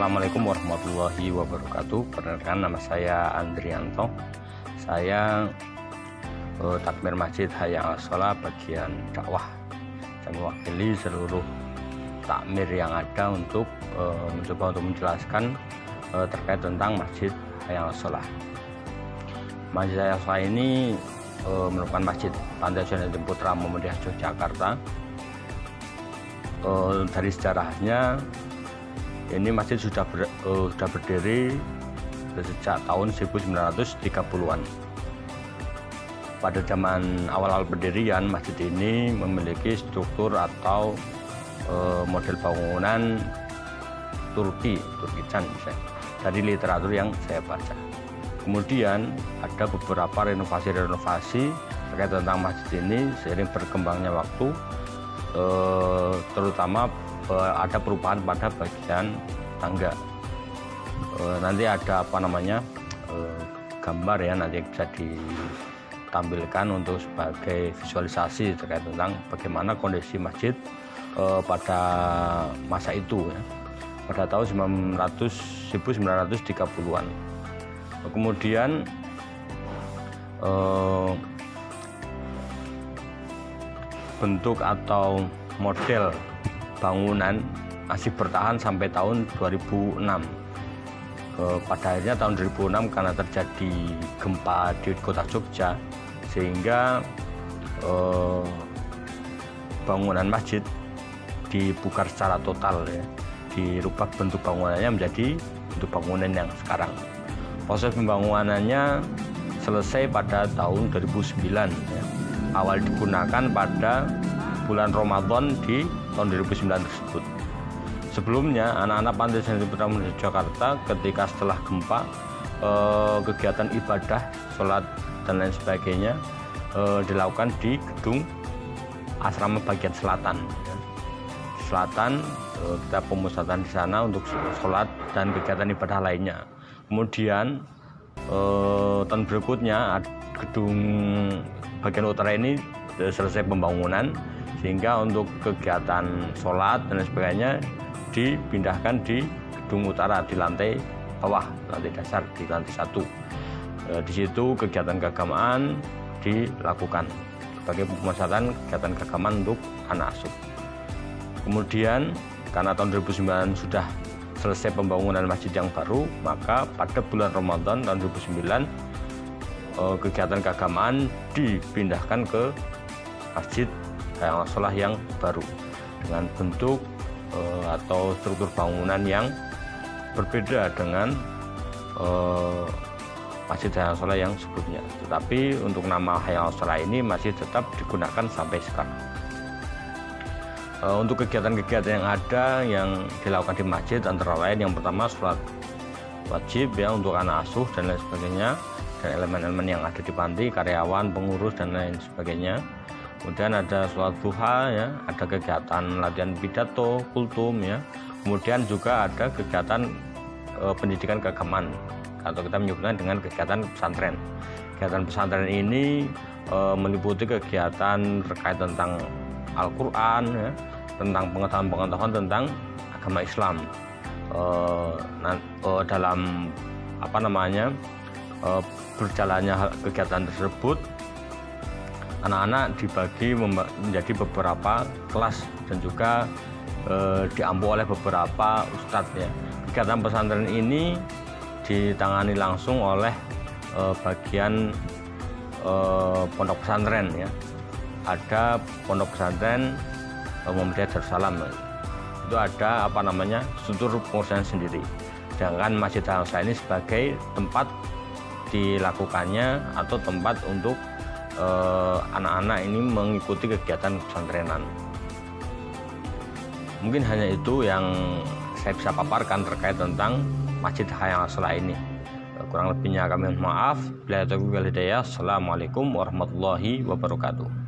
Assalamualaikum warahmatullahi wabarakatuh. Perkenalkan, nama saya Andrianto. Saya takmir Masjid Hayya 'Alas Shalah bagian dakwah dan mewakili seluruh takmir yang ada untuk mencoba untuk menjelaskan terkait tentang Masjid Hayya 'Alas Shalah. Masjid Hayya 'Alas Shalah ini merupakan masjid Pantai Jonetin Putra Muhammadiyah Yogyakarta. Dari sejarahnya, ini masjid sudah berdiri sejak tahun 1930-an. Pada zaman awal-awal pendirian, masjid ini memiliki struktur atau model bangunan Turkican dari literatur yang saya baca. Kemudian ada beberapa renovasi terkait tentang masjid ini seiring berkembangnya waktu, terutama ada perubahan pada bagian tangga. Nanti ada gambar ya, nanti bisa ditampilkan untuk sebagai visualisasi terkait tentang bagaimana kondisi masjid pada masa itu ya, pada tahun 1930-an. Kemudian bentuk atau model bangunan masih bertahan sampai tahun 2006. Pada akhirnya tahun 2006 karena terjadi gempa di kota Jogja, sehingga bangunan masjid dibongkar secara total ya, dirubah bentuk bangunannya menjadi bentuk bangunan yang sekarang. Proses pembangunannya selesai pada tahun 2009 ya. Awal digunakan pada bulan Ramadan di tahun 2009 tersebut. Sebelumnya, anak-anak Pantai Jonetin Putra Muhammadiyah Jakarta ketika setelah gempa, kegiatan ibadah, sholat dan lain sebagainya dilakukan di gedung asrama bagian selatan. Selatan, kita pemusatan di sana untuk sholat dan kegiatan ibadah lainnya. Kemudian tahun berikutnya gedung bagian utara ini selesai pembangunan, sehingga untuk kegiatan sholat dan sebagainya dipindahkan di gedung utara di lantai bawah, lantai dasar di lantai 1. Di situ kegiatan keagamaan dilakukan sebagai pemusatan kegiatan keagamaan untuk anak asuh. Kemudian karena tahun 2009 sudah selesai pembangunan masjid yang baru, maka pada bulan Ramadan tahun 2009 kegiatan keagamaan dipindahkan ke Masjid Hayya 'Alas Shalah yang baru dengan bentuk atau struktur bangunan yang berbeda dengan Masjid Hayya 'Alas Shalah yang sebelumnya. Tetapi untuk nama Hayya 'Alas Shalah ini masih tetap digunakan sampai sekarang. Untuk kegiatan-kegiatan yang ada yang dilakukan di masjid antara lain, yang pertama sholat wajib ya untuk anak asuh dan lain sebagainya, dan elemen-elemen yang ada di panti, karyawan, pengurus dan lain sebagainya. Kemudian ada sholat duha ya, ada kegiatan latihan pidato, kultum ya. Kemudian juga ada kegiatan pendidikan keagamaan atau kita menyebutkan dengan kegiatan pesantren. Kegiatan pesantren ini meliputi kegiatan terkait tentang Al-Quran ya, tentang pengetahuan tentang agama Islam. Dalam berjalannya kegiatan tersebut, anak-anak dibagi menjadi beberapa kelas dan juga diampu oleh beberapa ustadz ya. Kegiatan pesantren ini ditangani langsung oleh bagian pondok pesantren ya. Ada pondok pesantren Muhammadiyah Darussalam ya. Itu ada struktur pengurusan sendiri. Sedangkan Masjid Hayya 'Alas Shalah ini sebagai tempat dilakukannya atau tempat untuk anak-anak ini mengikuti kegiatan pesantrenan. Mungkin hanya itu yang saya bisa paparkan terkait tentang Masjid Hayya 'Alas Shalah ini. Kurang lebihnya kami mohon maaf. Bila taufiq wal hidayah. Assalamualaikum warahmatullahi wabarakatuh.